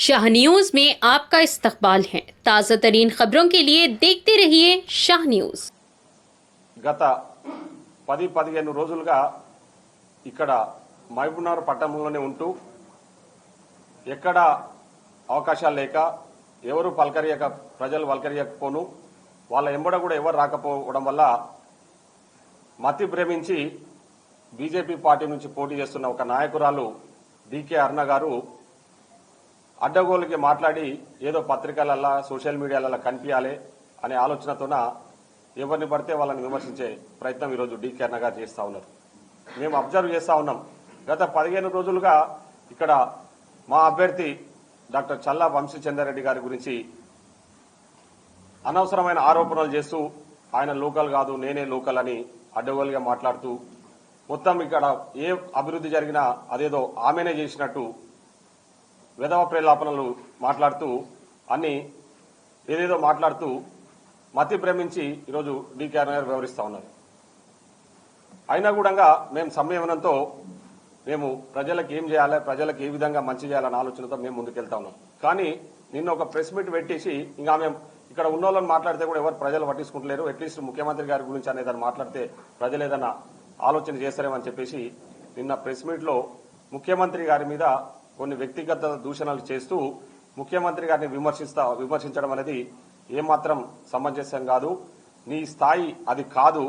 Shah news में आपका इस्तकबाल है। ताज़ा तरीन खबरों के लिए देखते रहिए शाह न्यूज। గత 10-15 రోజులుగా ఇక్కడ మహబూబ్నగర్ పట్టణంలోనే ఉంటూ ఎక్కడ అవకాశాలు లేక ఎవరు పలకరియక ప్రజలు పలకరియకపోను వాళ్ళ ఎంబడ కూడా ఎవరు రాకపోవడం వల్ల మతి భ్రమించి బీజేపీ పార్టీ నుంచి పోటీ చేస్తున్న ఒక నాయకురాలు డీకే అరుణ గారు అడ్డగోలుకి మాట్లాడి ఏదో పత్రికలల్లా సోషల్ మీడియాలలో కనిపించాలి అనే ఆలోచనతోన ఎవరిని పడితే వాళ్ళని విమర్శించే ప్రయత్నం ఈరోజు డీకే అరుణ గారు చేస్తూ ఉన్నారు. మేము అబ్జర్వ్ చేస్తూ ఉన్నాం. గత 15 రోజులుగా ఇక్కడ మా అభ్యర్థి డాక్టర్ చల్లా వంశీచంద్రారెడ్డి గారి గురించి అనవసరమైన ఆరోపణలు చేస్తూ ఆయన లోకల్ కాదు నేనే లోకల్ అని అడ్డగోలుగా మాట్లాడుతూ మొత్తం ఇక్కడ ఏ అభివృద్ధి జరిగినా అదేదో ఆమెనే చేసినట్టు విధవ ప్రేలాపనలు మాట్లాడుతూ అన్ని ఏదేదో మాట్లాడుతూ మతి భ్రమించి ఈరోజు డీకే అరుణ గారు వివరిస్తూ ఉన్నారు. అయినా కూడా మేము సంయమనంతో మేము ప్రజలకు ఏం చేయాలి, ప్రజలకు ఏ విధంగా మంచి చేయాలన్న ఆలోచనతో మేము ముందుకెళ్తా ఉన్నాం. కానీ నిన్న ఒక ప్రెస్ మీట్ పెట్టేసి ఇంకా మేము ఇక్కడ ఉన్న వాళ్ళని మాట్లాడితే కూడా ఎవరు ప్రజలు పట్టించుకుంటలేరు, అట్లీస్ట్ ముఖ్యమంత్రి గారి గురించి అనేదాన్ని మాట్లాడితే ప్రజలు ఏదన్నా ఆలోచన చేస్తారేమని చెప్పేసి నిన్న ప్రెస్ మీట్ లో ముఖ్యమంత్రి గారి మీద కొన్ని వ్యక్తిగత దూషణలు చేస్తూ ముఖ్యమంత్రి గారిని విమర్శించడం అనేది ఏమాత్రం సమంజసం కాదు. నీ స్థాయి అది కాదు.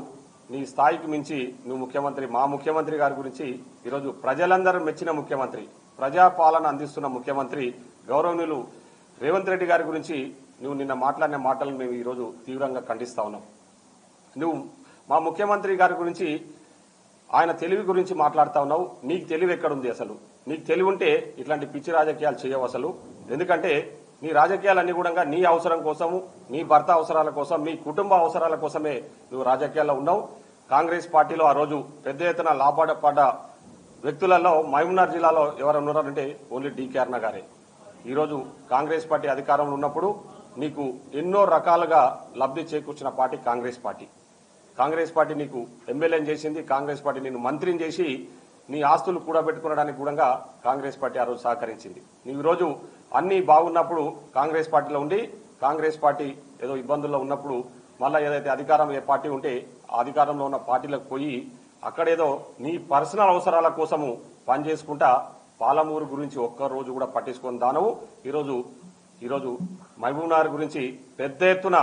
నీ స్థాయికి మించి నువ్వు ముఖ్యమంత్రి, మా ముఖ్యమంత్రి గారి గురించి ఈరోజు ప్రజలందరూ మెచ్చిన ముఖ్యమంత్రి, ప్రజాపాలన అందిస్తున్న ముఖ్యమంత్రి గౌరవనీయులు రేవంత్ రెడ్డి గారి గురించి నువ్వు నిన్న మాట్లాడిన మాటలను మేము ఈరోజు తీవ్రంగా ఖండిస్తా ఉన్నాం. నువ్వు మా ముఖ్యమంత్రి గారి గురించి ఆయన తెలివి గురించి మాట్లాడుతా ఉన్నావు. నీకు తెలివి ఎక్కడుంది? అసలు నీకు తెలివి ఉంటే ఇట్లాంటి పిచ్చి రాజకీయాలు చేయవు అసలు. ఎందుకంటే నీ రాజకీయాలన్నీ కూడా నీ అవసరం కోసము, నీ భర్త అవసరాల కోసం, నీ కుటుంబ అవసరాల కోసమే నువ్వు రాజకీయాల్లో ఉన్నావు. కాంగ్రెస్ పార్టీలో ఆ రోజు పెద్ద ఎత్తున లాభపడ్డ వ్యక్తులలో మహబూబ్నగర్ జిల్లాలో ఎవరు ఉన్నారంటే ఓన్లీ డీకే అరుణ గారే. ఈరోజు కాంగ్రెస్ పార్టీ అధికారంలో ఉన్నప్పుడు నీకు ఎన్నో రకాలుగా లబ్ధి చేకూర్చిన party Congress party. Congress party నీకు ఎమ్మెల్యేని చేసింది, కాంగ్రెస్ పార్టీ నిన్ను మంత్రిని చేసి నీ ఆస్తులు కూడబెట్టుకునడానికి కూడా కాంగ్రెస్ పార్టీ ఆ రోజు సహకరించింది. నీవు ఈరోజు అన్ని బాగున్నప్పుడు కాంగ్రెస్ పార్టీలో ఉండి కాంగ్రెస్ పార్టీ ఏదో ఇబ్బందుల్లో ఉన్నప్పుడు మళ్ళా ఏదైతే అధికారం ఏ పార్టీ ఉంటే ఆ అధికారంలో ఉన్న పార్టీలకు పోయి అక్కడేదో నీ పర్సనల్ అవసరాల కోసము పనిచేసుకుంటా పాలమూరు గురించి ఒక్క రోజు కూడా పట్టించుకొని దానవు ఈరోజు మహబూబ్నగర్ గురించి పెద్ద ఎత్తున